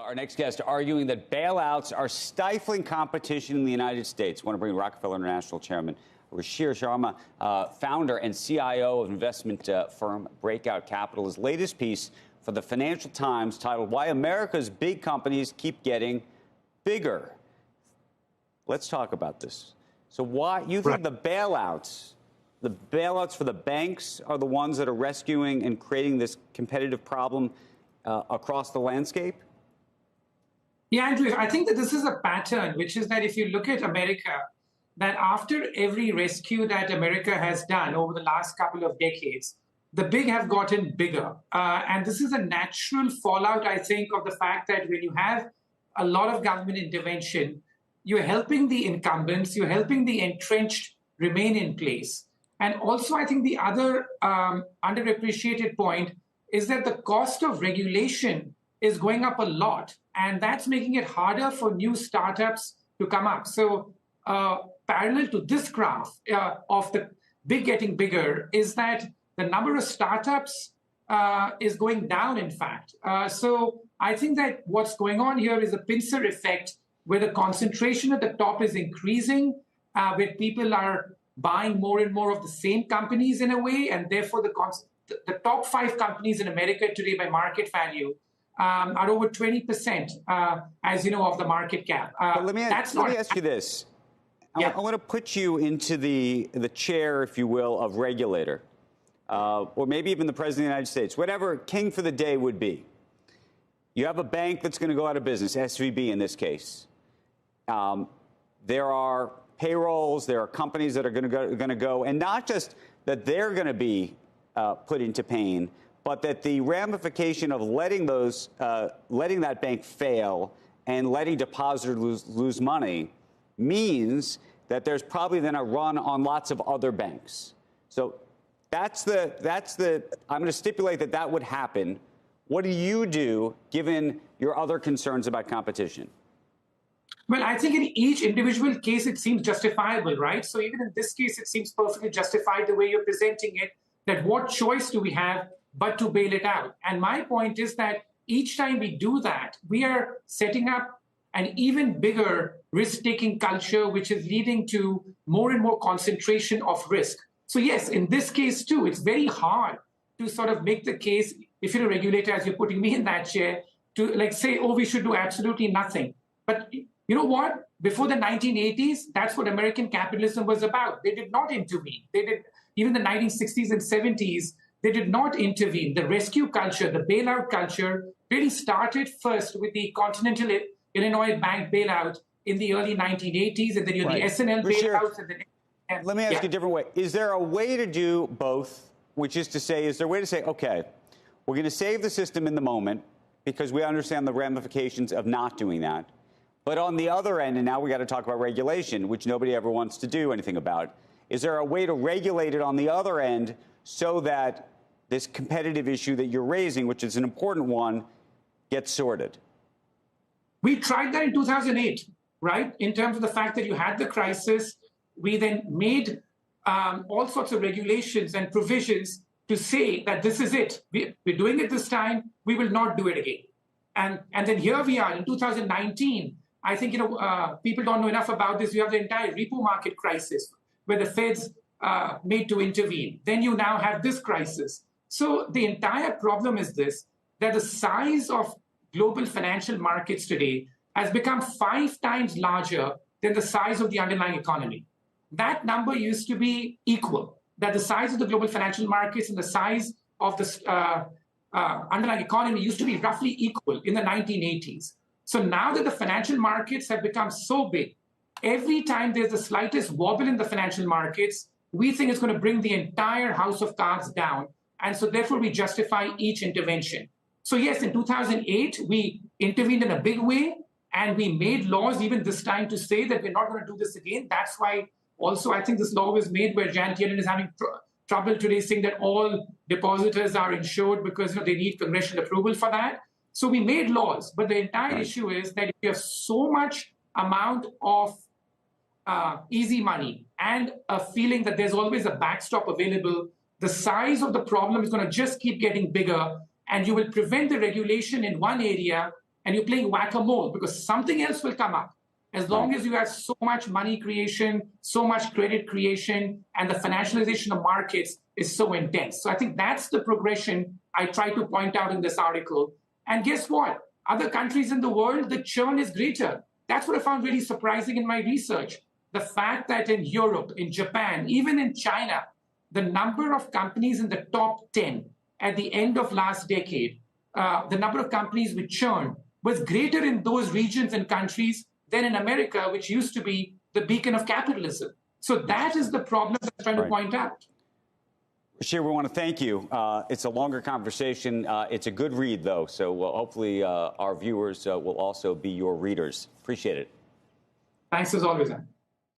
Our next guest arguing that bailouts are stifling competition in the United States. I want to bring Rockefeller International Chairman Ruchir Sharma, founder and CIO of investment firm Breakout Capital. His latest piece for the Financial Times titled "Why America's Big Companies Keep Getting Bigger." Let's talk about this. So why you think the bailouts for the banks are the ones that are rescuing and creating this competitive problem across the landscape? Yeah, Andrew, I think that this is a pattern, which is that if you look at America, that after every rescue that America has done over the last couple of decades, the big have gotten bigger. And this is a natural fallout, I think, of the fact that when you have a lot of government intervention, you're helping the incumbents, you're helping the entrenched remain in place. And also, I think the other underappreciated point is that the cost of regulation is going up a lot, and that's making it harder for new startups to come up. So parallel to this graph of the big getting bigger is that the number of startups is going down, in fact. So I think that what's going on here is a pincer effect where the concentration at the top is increasing, where people are buying more and more of the same companies in a way, and therefore the top 5 companies in America today by market value are over 20%, as you know, of the market cap. Let me ask you this. I want to put you into the chair, if you will, of regulator, or maybe even the president of the United States, whatever king for the day would be. You have a bank that's going to go out of business, SVB in this case. There are payrolls, there are companies that are going to go, and not just that they're going to be put into pain, but that the ramification of letting that bank fail and letting depositors lose money means that there's probably then a run on lots of other banks. So I'm going to stipulate that would happen. What do you do given your other concerns about competition? Well, I think in each individual case, it seems justifiable, right? So even in this case, it seems perfectly justified the way you're presenting it, that what choice do we have but to bail it out? And my point is that each time we do that, we are setting up an even bigger risk-taking culture, which is leading to more and more concentration of risk. So yes, in this case too, it's very hard to sort of make the case, if you're a regulator, as you're putting me in that chair, to like say, oh, we should do absolutely nothing. But you know what? Before the 1980s, that's what American capitalism was about. They did not intervene. Even the 1960s and 70s, they did not intervene. The rescue culture, the bailout culture, really started first with the Continental Illinois Bank bailout in the early 1980s, and then you had the SNL bailouts. Let me ask you a different way. Is there a way to do both, which is to say, is there a way to say, okay, we're going to save the system in the moment because we understand the ramifications of not doing that. But on the other end, and now we got to talk about regulation, which nobody ever wants to do anything about, is there a way to regulate it on the other end so that this competitive issue that you're raising, which is an important one, gets sorted? We tried that in 2008, right? In terms of the fact that you had the crisis, we then made all sorts of regulations and provisions to say that this is it. We're doing it this time. We will not do it again. And then here we are in 2019. I think, people don't know enough about this. You have the entire repo market crisis where the Feds made to intervene. Then you now have this crisis. So the entire problem is this, that the size of global financial markets today has become 5 times larger than the size of the underlying economy. That number used to be equal, that the size of the global financial markets and the size of the underlying economy used to be roughly equal in the 1980s. So now that the financial markets have become so big, every time there's the slightest wobble in the financial markets, we think it's going to bring the entire house of cards down. And so therefore, we justify each intervention. So yes, in 2008, we intervened in a big way, and we made laws even this time to say that we're not going to do this again. That's why also I think this law was made where Janet Yellen is having trouble today saying that all depositors are insured because they need congressional approval for that. So we made laws, but the entire issue is that if you have so much amount of easy money and a feeling that there's always a backstop available, the size of the problem is going to just keep getting bigger, and you will prevent the regulation in one area and you're playing whack-a-mole because something else will come up. As long as you have so much money creation, so much credit creation, and the financialization of markets is so intense. So I think that's the progression I try to point out in this article. And guess what? Other countries in the world, the churn is greater. That's what I found really surprising in my research. The fact that in Europe, in Japan, even in China, the number of companies in the top 10 at the end of last decade, the number of companies with churn was greater in those regions and countries than in America, which used to be the beacon of capitalism. So that is the problem I'm trying to point out. Ruchir, we want to thank you. It's a longer conversation. It's a good read, though, so hopefully our viewers will also be your readers. Appreciate it. Thanks as always, Ann.